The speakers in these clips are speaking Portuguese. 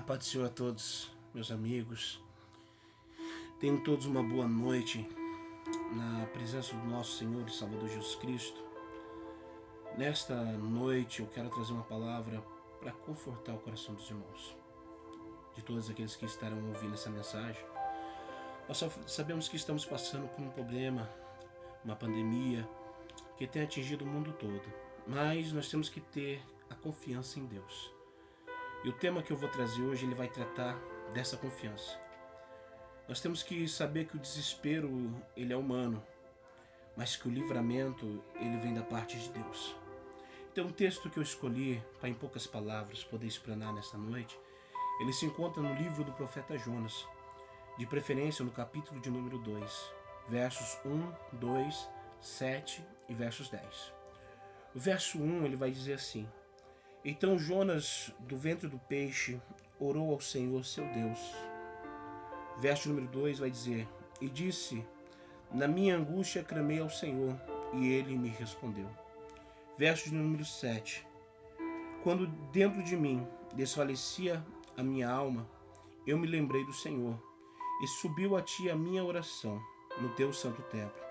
Paz do Senhor a todos, meus amigos. Tenham todos uma boa noite na presença do nosso Senhor e Salvador Jesus Cristo. Nesta noite eu quero trazer uma palavra para confortar o coração dos irmãos, de todos aqueles que estarão ouvindo essa mensagem. Nós sabemos que estamos passando por um problema, uma pandemia que tem atingido o mundo todo, mas nós temos que ter a confiança em Deus. E o tema que eu vou trazer hoje, ele vai tratar dessa confiança. Nós temos que saber que o desespero, ele é humano, mas que o livramento, ele vem da parte de Deus. Então o texto que eu escolhi, para em poucas palavras poder explanar nesta noite, ele se encontra no livro do profeta Jonas, de preferência no capítulo de número 2, versos 1, 2, 7 e versos 10. O verso 1, ele vai dizer assim: Então Jonas, do ventre do peixe, orou ao Senhor seu Deus. Verso número 2 vai dizer: E disse, na minha angústia clamei ao Senhor, e ele me respondeu. Verso número 7: Quando dentro de mim desfalecia a minha alma, eu me lembrei do Senhor, e subiu a ti a minha oração no teu santo templo.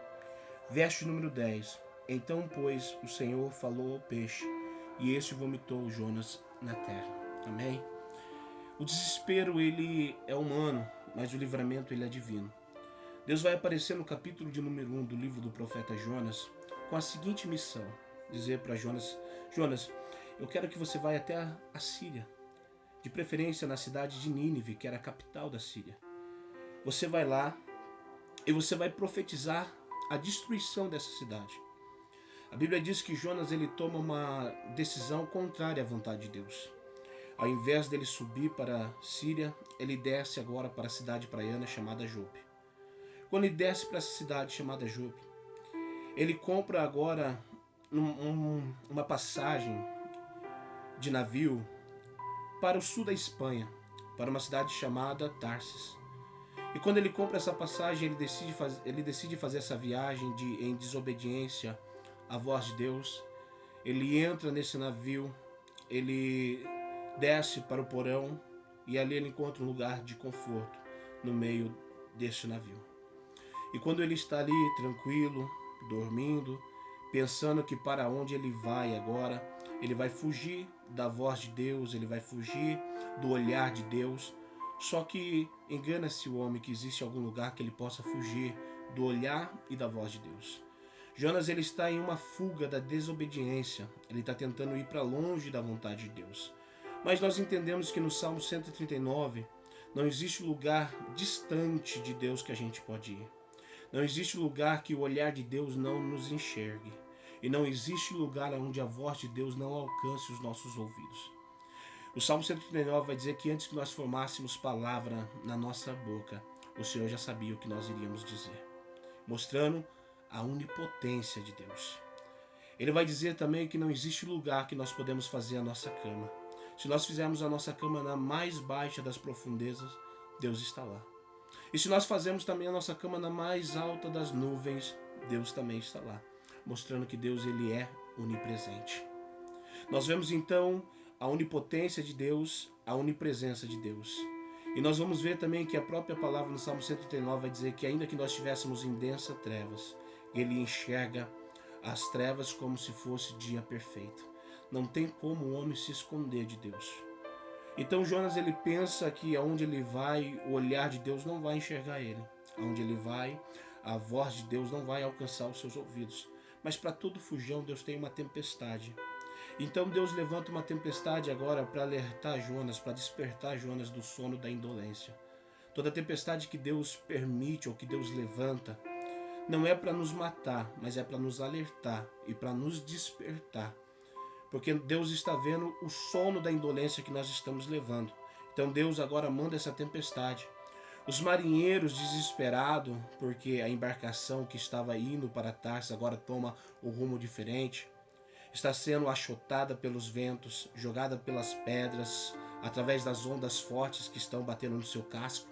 Verso número 10: Então, pois, o Senhor falou ao peixe, e este vomitou Jonas na terra. Amém? O desespero, ele é humano, mas o livramento, ele é divino. Deus vai aparecer no capítulo de número 1 do livro do profeta Jonas com a seguinte missão: dizer para Jonas: Jonas, eu quero que você vá até a Síria, de preferência na cidade de Nínive, que era a capital da Síria. Você vai lá e você vai profetizar a destruição dessa cidade. A Bíblia diz que Jonas, ele toma uma decisão contrária à vontade de Deus. Ao invés dele subir para a Síria, ele desce agora para a cidade praiana chamada Jope. Quando ele desce para essa cidade chamada Jope, ele compra agora uma passagem de navio para o sul da Espanha, para uma cidade chamada Tarsis. E quando ele compra essa passagem, ele decide fazer essa viagem em desobediência à voz de Deus. Ele entra nesse navio, ele desce para o porão e ali ele encontra um lugar de conforto no meio deste navio. E quando ele está ali tranquilo, dormindo, pensando que para onde ele vai agora, ele vai fugir da voz de Deus, ele vai fugir do olhar de Deus. Só que engana-se o homem que existe algum lugar que ele possa fugir do olhar e da voz de Deus. Jonas, ele está em uma fuga da desobediência, ele está tentando ir para longe da vontade de Deus. Mas nós entendemos que no Salmo 139 não existe lugar distante de Deus que a gente pode ir. Não existe lugar que o olhar de Deus não nos enxergue. E não existe lugar onde a voz de Deus não alcance os nossos ouvidos. O Salmo 139 vai dizer que antes que nós formássemos palavra na nossa boca, o Senhor já sabia o que nós iríamos dizer, mostrando a onipotência de Deus. Ele vai dizer também que não existe lugar que nós podemos fazer a nossa cama. Se nós fizermos a nossa cama na mais baixa das profundezas, Deus está lá. E se nós fazemos também a nossa cama na mais alta das nuvens, Deus também está lá, mostrando que Deus, ele é onipresente. Nós vemos então a onipotência de Deus, a onipresença de Deus. E nós vamos ver também que a própria palavra no Salmo 139 vai dizer que ainda que nós estivéssemos em densas trevas, ele enxerga as trevas como se fosse dia perfeito. Não tem como o homem se esconder de Deus. Então Jonas, ele pensa que aonde ele vai, o olhar de Deus não vai enxergar ele. Aonde ele vai, a voz de Deus não vai alcançar os seus ouvidos. Mas para todo fujão, Deus tem uma tempestade. Então Deus levanta uma tempestade agora para alertar Jonas, para despertar Jonas do sono da indolência. Toda tempestade que Deus permite ou que Deus levanta, não é para nos matar, mas é para nos alertar e para nos despertar. Porque Deus está vendo o sono da indolência que nós estamos levando. Então Deus agora manda essa tempestade. Os marinheiros desesperados, porque a embarcação que estava indo para Tarsis agora toma um rumo diferente, está sendo achotada pelos ventos, jogada pelas pedras, através das ondas fortes que estão batendo no seu casco.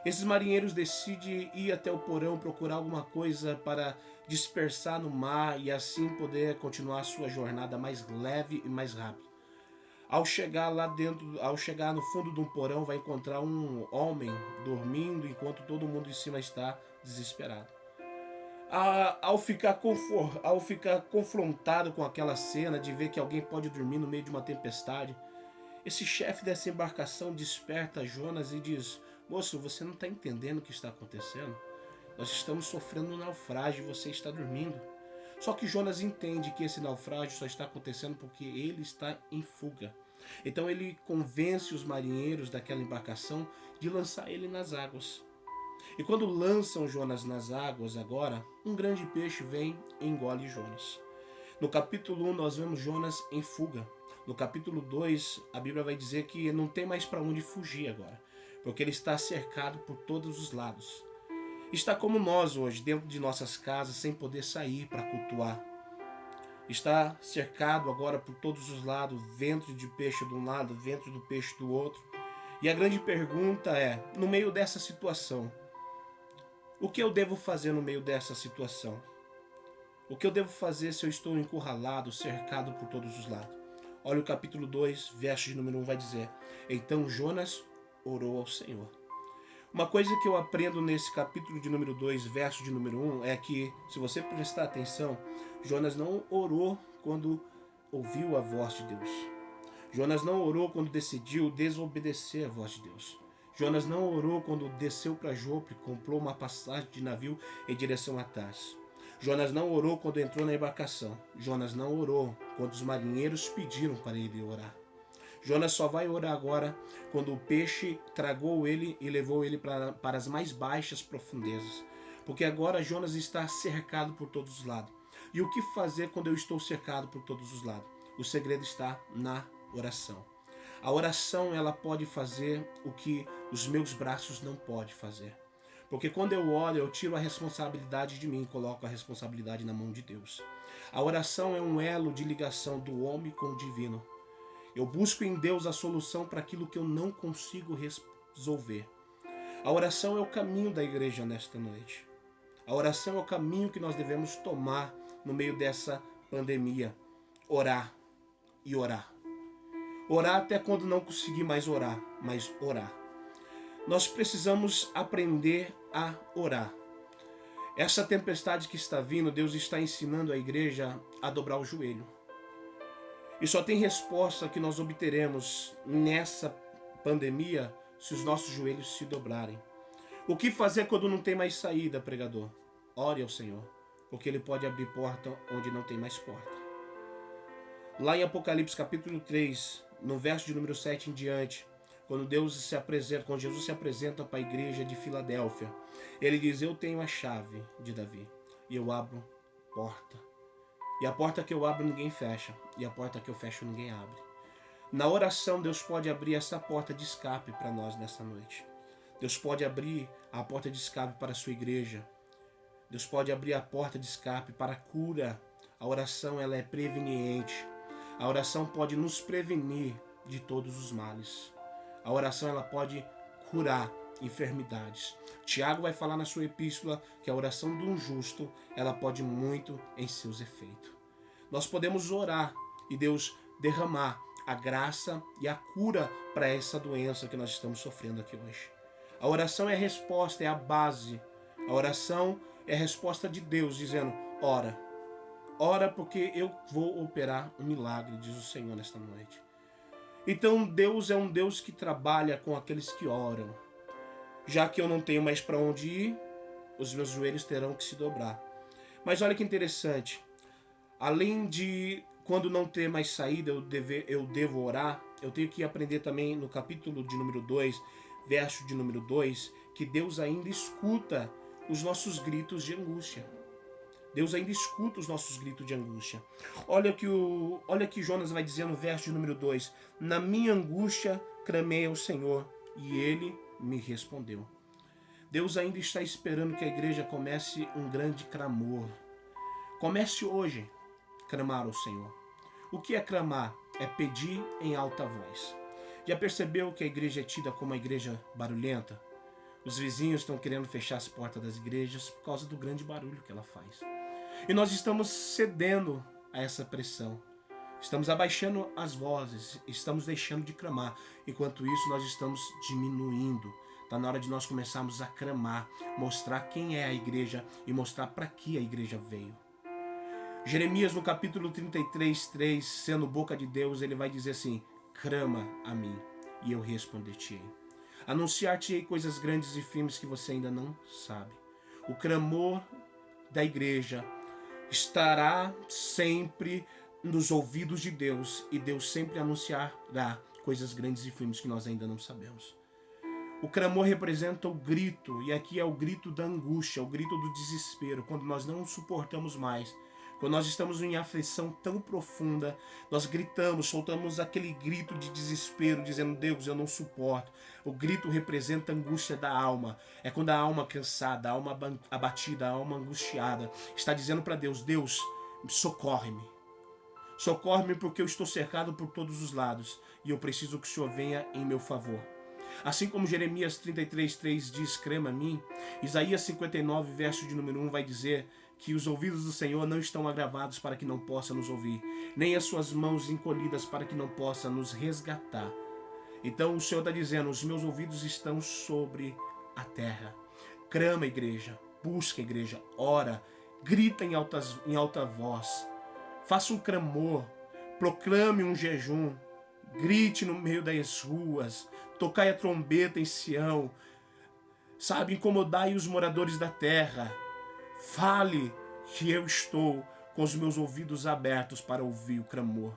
Esses marinheiros decidem ir até o porão procurar alguma coisa para dispersar no mar e assim poder continuar a sua jornada mais leve e mais rápido. Ao chegar lá dentro, ao chegar no fundo de um porão, vai encontrar um homem dormindo enquanto todo mundo em cima está desesperado. Ao ficar confrontado com aquela cena de ver que alguém pode dormir no meio de uma tempestade, esse chefe dessa embarcação desperta Jonas e diz: moço, você não está entendendo o que está acontecendo? Nós estamos sofrendo um naufrágio e você está dormindo. Só que Jonas entende que esse naufrágio só está acontecendo porque ele está em fuga. Então ele convence os marinheiros daquela embarcação de lançar ele nas águas. E quando lançam Jonas nas águas agora, um grande peixe vem e engole Jonas. No capítulo 1 nós vemos Jonas em fuga. No capítulo 2 a Bíblia vai dizer que não tem mais para onde fugir agora, porque ele está cercado por todos os lados. Está como nós hoje, dentro de nossas casas, sem poder sair para cultuar. Está cercado agora por todos os lados, ventre de peixe de um lado, ventre do peixe do outro. E a grande pergunta é, no meio dessa situação, o que eu devo fazer no meio dessa situação? O que eu devo fazer se eu estou encurralado, cercado por todos os lados? Olha o capítulo 2, verso de número 1 vai dizer: então Jonas orou ao Senhor. Uma coisa que eu aprendo nesse capítulo de número 2, verso de número 1, é que, se você prestar atenção, Jonas não orou quando ouviu a voz de Deus. Jonas não orou quando decidiu desobedecer a voz de Deus. Jonas não orou quando desceu para Jope e comprou uma passagem de navio em direção a Tarso. Jonas não orou quando entrou na embarcação. Jonas não orou quando os marinheiros pediram para ele orar. Jonas só vai orar agora quando o peixe tragou ele e levou ele para as mais baixas profundezas. Porque agora Jonas está cercado por todos os lados. E o que fazer quando eu estou cercado por todos os lados? O segredo está na oração. A oração, ela pode fazer o que os meus braços não podem fazer. Porque quando eu oro, eu tiro a responsabilidade de mim e coloco a responsabilidade na mão de Deus. A oração é um elo de ligação do homem com o divino. Eu busco em Deus a solução para aquilo que eu não consigo resolver. A oração é o caminho da igreja nesta noite. A oração é o caminho que nós devemos tomar no meio dessa pandemia. Orar e orar. Orar até quando não conseguir mais orar, mas orar. Nós precisamos aprender a orar. Essa tempestade que está vindo, Deus está ensinando a igreja a dobrar o joelho. E só tem resposta que nós obteremos nessa pandemia se os nossos joelhos se dobrarem. O que fazer quando não tem mais saída, pregador? Ore ao Senhor, porque Ele pode abrir porta onde não tem mais porta. Lá em Apocalipse capítulo 3, no verso de número 7 em diante, quando Jesus se apresenta para a igreja de Filadélfia, Ele diz: eu tenho a chave de Davi e eu abro porta. E a porta que eu abro ninguém fecha, e a porta que eu fecho ninguém abre. Na oração, Deus pode abrir essa porta de escape para nós nessa noite. Deus pode abrir a porta de escape para a sua igreja. Deus pode abrir a porta de escape para a cura. A oração, ela é preveniente. A oração pode nos prevenir de todos os males. A oração, ela pode curar enfermidades. Tiago vai falar na sua epístola que a oração de um justo, ela pode muito em seus efeitos. Nós podemos orar e Deus derramar a graça e a cura para essa doença que nós estamos sofrendo aqui hoje. A oração é a resposta, é a base. A oração é a resposta de Deus dizendo: ora. Ora porque eu vou operar um milagre, diz o Senhor nesta noite. Então Deus é um Deus que trabalha com aqueles que oram. Já que eu não tenho mais para onde ir, os meus joelhos terão que se dobrar. Mas olha que interessante. Além de quando não ter mais saída, eu devo orar, eu tenho que aprender também no capítulo de número 2, verso de número 2, que Deus ainda escuta os nossos gritos de angústia. Deus ainda escuta os nossos gritos de angústia. Olha que Jonas vai dizer no verso de número 2: na minha angústia clamei ao Senhor e Ele me respondeu. Deus ainda está esperando que a igreja comece um grande clamor. Comece hoje a clamar ao Senhor. O que é clamar? É pedir em alta voz. Já percebeu que a igreja é tida como uma igreja barulhenta? Os vizinhos estão querendo fechar as portas das igrejas por causa do grande barulho que ela faz. E nós estamos cedendo a essa pressão. Estamos abaixando as vozes, estamos deixando de clamar. Enquanto isso, nós estamos diminuindo. Está na hora de nós começarmos a clamar, mostrar quem é a igreja e mostrar para que a igreja veio. Jeremias, no capítulo 33, 3, sendo boca de Deus, ele vai dizer assim: clama a mim e eu responder-te-ei. Anunciar-te-ei coisas grandes e firmes que você ainda não sabe. O clamor da igreja estará sempre nos ouvidos de Deus, e Deus sempre anunciará coisas grandes e firmes que nós ainda não sabemos. O clamor representa o grito, e aqui é o grito da angústia, o grito do desespero, quando nós não suportamos mais. Quando nós estamos em aflição tão profunda, nós gritamos, soltamos aquele grito de desespero, dizendo: Deus, eu não suporto. O grito representa a angústia da alma. É quando a alma cansada, a alma abatida, a alma angustiada está dizendo para Deus: Deus, socorre-me. Socorre-me porque eu estou cercado por todos os lados e eu preciso que o Senhor venha em meu favor. Assim como Jeremias 33, 3 diz: clama a mim, Isaías 59, verso de número 1 vai dizer que os ouvidos do Senhor não estão agravados para que não possa nos ouvir, nem as suas mãos encolhidas para que não possa nos resgatar. Então o Senhor está dizendo: os meus ouvidos estão sobre a terra. Clama, igreja, busca, igreja, ora, grita em alta voz, faça um clamor, proclame um jejum, grite no meio das ruas, tocai a trombeta em Sião, sabe, incomodai os moradores da terra. Fale que eu estou com os meus ouvidos abertos para ouvir o clamor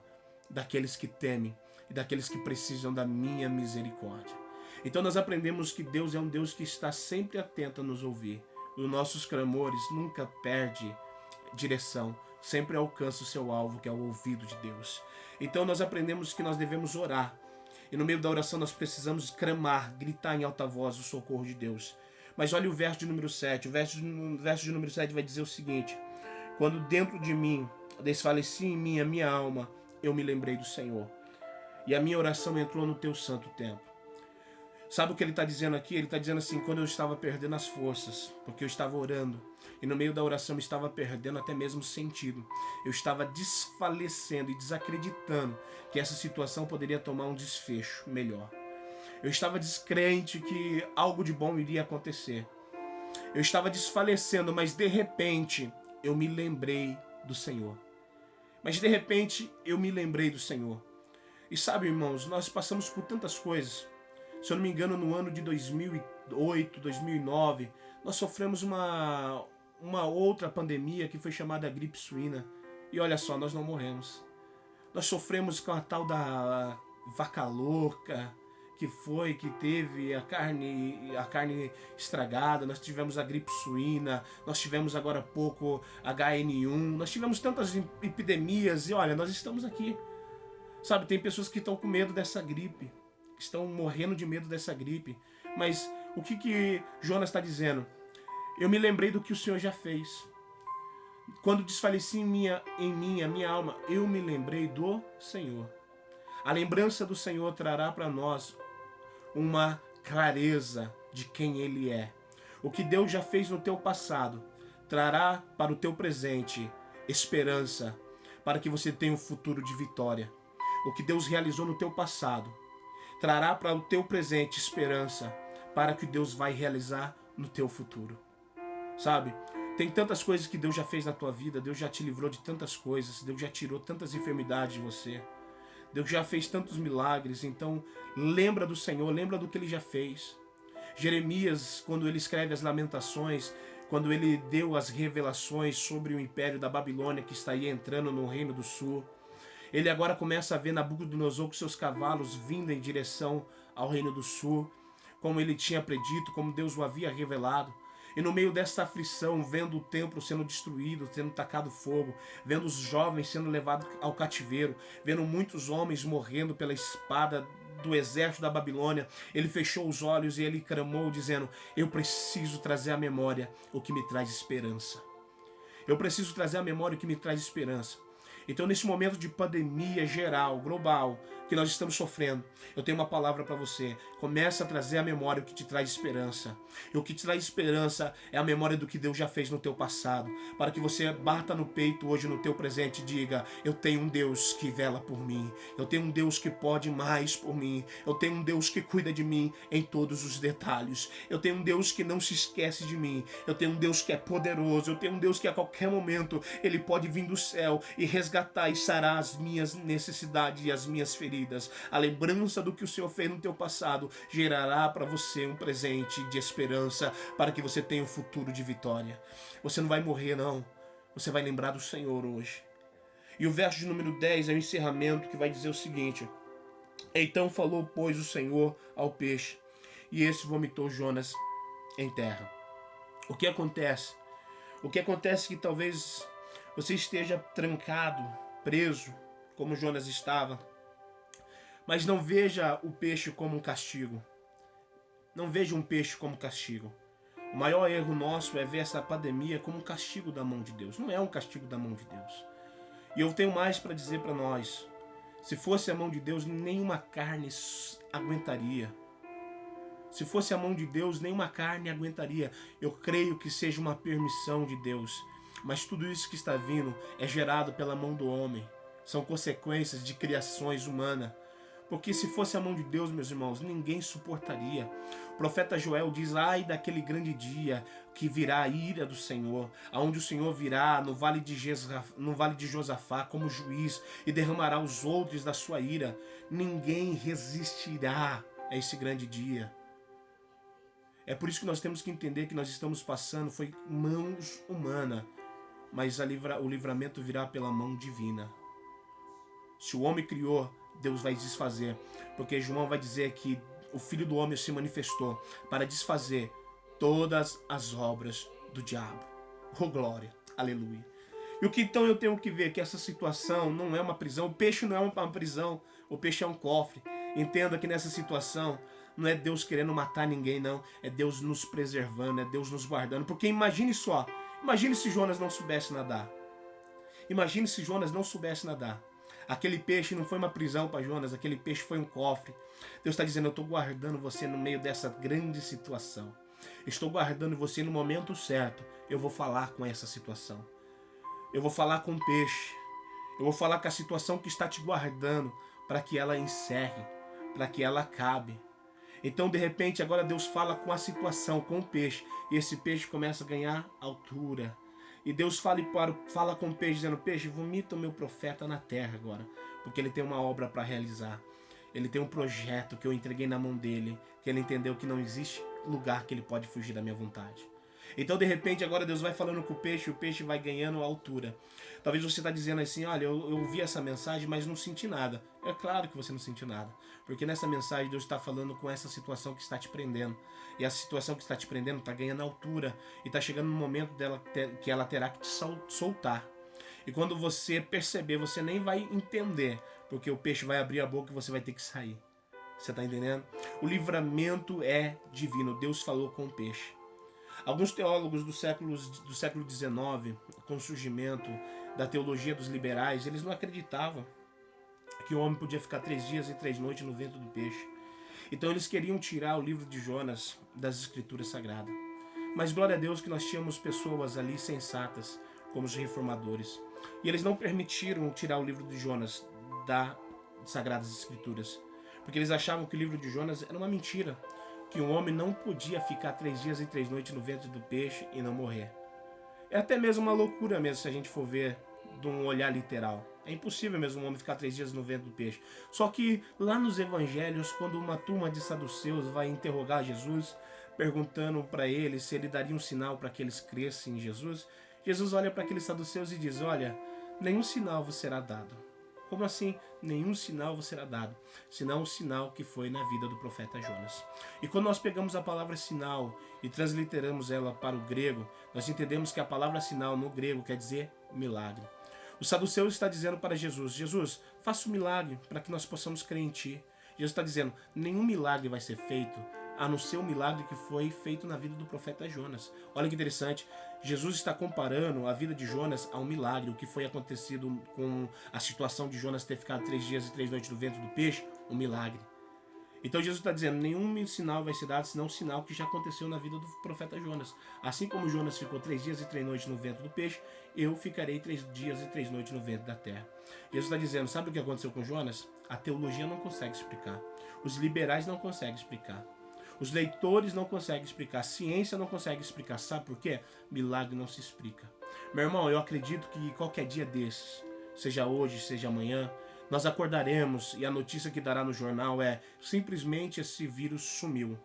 daqueles que temem e daqueles que precisam da minha misericórdia. Então nós aprendemos que Deus é um Deus que está sempre atento a nos ouvir. Os nossos clamores nunca perdem direção, sempre alcança o seu alvo, que é o ouvido de Deus. Então nós aprendemos que nós devemos orar. E no meio da oração nós precisamos clamar, gritar em alta voz o socorro de Deus. Mas olha o verso de número 7. O verso de número 7 vai dizer o seguinte: quando dentro de mim desfalecia em mim a minha alma, eu me lembrei do Senhor. E a minha oração entrou no teu santo templo. Sabe o que ele está dizendo aqui? Ele está dizendo assim: quando eu estava perdendo as forças, porque eu estava orando, e no meio da oração eu estava perdendo até mesmo o sentido. Eu estava desfalecendo e desacreditando que essa situação poderia tomar um desfecho melhor. Eu estava descrente que algo de bom iria acontecer. Eu estava desfalecendo, mas de repente eu me lembrei do Senhor. Mas de repente eu me lembrei do Senhor. E sabe, irmãos, nós passamos por tantas coisas. Se eu não me engano, no ano de 2008, 2009, nós sofremos uma outra pandemia que foi chamada gripe suína. E olha só, nós não morremos. Nós sofremos com a tal da vaca louca, que teve a carne estragada. Nós tivemos a gripe suína, nós tivemos agora há pouco HN1, nós tivemos tantas epidemias e olha, nós estamos aqui. Sabe, tem pessoas que estão com medo dessa gripe, estão morrendo de medo dessa gripe. Mas o que Jonas está dizendo? Eu me lembrei do que o Senhor já fez. Quando desfaleci em mim a minha alma, eu me lembrei do Senhor. A lembrança do Senhor trará para nós uma clareza de quem Ele é. O que Deus já fez no teu passado trará para o teu presente esperança, para que você tenha um futuro de vitória. O que Deus realizou no teu passado trará para o teu presente esperança, para que Deus vai realizar no teu futuro. Sabe? Tem tantas coisas que Deus já fez na tua vida, Deus já te livrou de tantas coisas, Deus já tirou tantas enfermidades de você. Deus já fez tantos milagres, então lembra do Senhor, lembra do que Ele já fez. Jeremias, quando ele escreve as Lamentações, quando ele deu as revelações sobre o império da Babilônia que estaria entrando no Reino do Sul, ele agora começa a ver Nabucodonosor com seus cavalos vindo em direção ao Reino do Sul, como ele tinha predito, como Deus o havia revelado. E no meio dessa aflição, vendo o templo sendo destruído, sendo tacado fogo, vendo os jovens sendo levados ao cativeiro, vendo muitos homens morrendo pela espada do exército da Babilônia, ele fechou os olhos e ele clamou dizendo: eu preciso trazer à memória o que me traz esperança. Eu preciso trazer à memória o que me traz esperança. Então, nesse momento de pandemia geral, global, que nós estamos sofrendo, eu tenho uma palavra para você. Começa a trazer à memória o que te traz esperança. E o que te traz esperança é a memória do que Deus já fez no teu passado. Para que você bata no peito hoje, no teu presente, e diga: eu tenho um Deus que vela por mim. Eu tenho um Deus que pode mais por mim. Eu tenho um Deus que cuida de mim em todos os detalhes. Eu tenho um Deus que não se esquece de mim. Eu tenho um Deus que é poderoso. Eu tenho um Deus que a qualquer momento Ele pode vir do céu e resgatar e sarar as minhas necessidades e as minhas feridas. A lembrança do que o Senhor fez no teu passado gerará para você um presente de esperança para que você tenha um futuro de vitória. Você não vai morrer, não. Você vai lembrar do Senhor hoje. E o verso de número 10 é o encerramento, que vai dizer o seguinte: então falou, pois, o Senhor ao peixe, e esse vomitou Jonas em terra. O que acontece? O que acontece é que talvez você esteja trancado, preso, como Jonas estava, mas não veja o peixe como um castigo. Não veja um peixe como castigo. O maior erro nosso é ver essa pandemia como um castigo da mão de Deus. Não é um castigo da mão de Deus. E eu tenho mais para dizer para nós. Se fosse a mão de Deus, nenhuma carne aguentaria. Se fosse a mão de Deus, nenhuma carne aguentaria. Eu creio que seja uma permissão de Deus. Mas tudo isso que está vindo é gerado pela mão do homem. São consequências de criações humanas. Porque se fosse a mão de Deus, meus irmãos, ninguém suportaria. O profeta Joel diz: ai daquele grande dia que virá a ira do Senhor, aonde o Senhor virá no vale de Josafá como juiz e derramará os odres da sua ira. Ninguém resistirá a esse grande dia. É por isso que nós temos que entender que nós estamos passando, foi mãos humanas, mas o livramento virá pela mão divina. Se o homem criou, Deus vai desfazer, porque João vai dizer que o Filho do Homem se manifestou para desfazer todas as obras do diabo. Oh glória, aleluia. E o que então eu tenho que ver? Que essa situação não é uma prisão, o peixe não é uma prisão, o peixe é um cofre. Entenda que nessa situação não é Deus querendo matar ninguém, não, é Deus nos preservando, é Deus nos guardando, porque imagine só, imagine se Jonas não soubesse nadar. Imagine se Jonas não soubesse nadar. Aquele peixe não foi uma prisão para Jonas, aquele peixe foi um cofre. Deus está dizendo: eu estou guardando você no meio dessa grande situação. Estou guardando você no momento certo. Eu vou falar com essa situação. Eu vou falar com o peixe. Eu vou falar com a situação que está te guardando para que ela encerre, para que ela acabe. Então, de repente, agora Deus fala com a situação, com o peixe. E esse peixe começa a ganhar altura. E Deus fala com o peixe, dizendo: peixe, vomita o meu profeta na terra agora, porque ele tem uma obra para realizar. Ele tem um projeto que eu entreguei na mão dele, que ele entendeu que não existe lugar que ele pode fugir da minha vontade. Então, de repente, agora Deus vai falando com o peixe vai ganhando altura. Talvez você está dizendo assim: olha, eu ouvi essa mensagem, mas não senti nada. É claro que você não sentiu nada, porque nessa mensagem Deus está falando com essa situação que está te prendendo. E essa situação que está te prendendo está ganhando altura, e está chegando no momento que ela terá que te soltar. E quando você perceber, você nem vai entender, porque o peixe vai abrir a boca e você vai ter que sair. Você está entendendo? O livramento é divino. Deus falou com o peixe. Alguns teólogos do século XIX, com o surgimento da teologia dos liberais, eles não acreditavam que o homem podia ficar 3 dias e 3 noites no ventre do peixe. Então eles queriam tirar o livro de Jonas das escrituras sagradas. Mas glória a Deus que nós tínhamos pessoas ali sensatas, como os reformadores. E eles não permitiram tirar o livro de Jonas das sagradas escrituras, porque eles achavam que o livro de Jonas era uma mentira, que o homem não podia ficar 3 dias e 3 noites no ventre do peixe e não morrer. É até mesmo uma loucura mesmo, se a gente for ver de um olhar literal. É impossível mesmo um homem ficar 3 dias no ventre do peixe. Só que lá nos evangelhos, quando uma turma de saduceus vai interrogar Jesus, perguntando para ele se ele daria um sinal para que eles crescem em Jesus, Jesus olha para aqueles saduceus e diz: olha, nenhum sinal vos será dado. Como assim? Nenhum sinal vos será dado, senão o sinal que foi na vida do profeta Jonas. E quando nós pegamos a palavra sinal e transliteramos ela para o grego, nós entendemos que a palavra sinal no grego quer dizer milagre. O saduceu está dizendo para Jesus: Jesus, faça um milagre para que nós possamos crer em Ti. Jesus está dizendo: nenhum milagre vai ser feito a não ser o milagre que foi feito na vida do profeta Jonas. Olha que interessante, Jesus está comparando a vida de Jonas a um milagre, o que foi acontecido com a situação de Jonas ter ficado 3 dias e 3 noites no ventre do peixe, um milagre. Então Jesus está dizendo, nenhum sinal vai ser dado, senão um sinal que já aconteceu na vida do profeta Jonas. Assim como Jonas ficou 3 dias e 3 noites no ventre do peixe, eu ficarei 3 dias e 3 noites no ventre da terra. Jesus está dizendo, sabe o que aconteceu com Jonas? A teologia não consegue explicar. Os liberais não conseguem explicar. Os leitores não conseguem explicar. A ciência não consegue explicar. Sabe por quê? Milagre não se explica. Meu irmão, eu acredito que qualquer dia desses, seja hoje, seja amanhã, nós acordaremos e a notícia que dará no jornal é simplesmente esse vírus sumiu.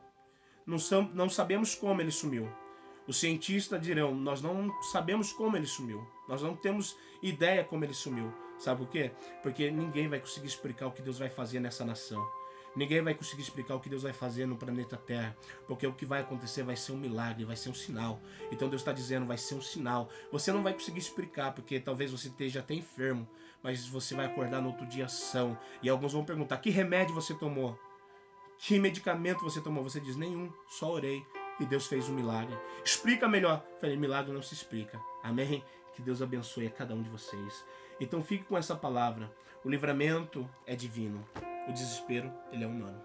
Não sabemos como ele sumiu. Os cientistas dirão, nós não sabemos como ele sumiu. Nós não temos ideia como ele sumiu. Sabe por quê? Porque ninguém vai conseguir explicar o que Deus vai fazer nessa nação. Ninguém vai conseguir explicar o que Deus vai fazer no planeta Terra, porque o que vai acontecer vai ser um milagre, vai ser um sinal. Então Deus está dizendo, vai ser um sinal. Você não vai conseguir explicar, porque talvez você esteja até enfermo, mas você vai acordar no outro dia são. E alguns vão perguntar, que remédio você tomou? Que medicamento você tomou? Você diz, nenhum, só orei. E Deus fez um milagre. Explica melhor. Falei, milagre não se explica. Amém? Que Deus abençoe a cada um de vocês. Então fique com essa palavra. O livramento é divino. O desespero, ele é humano.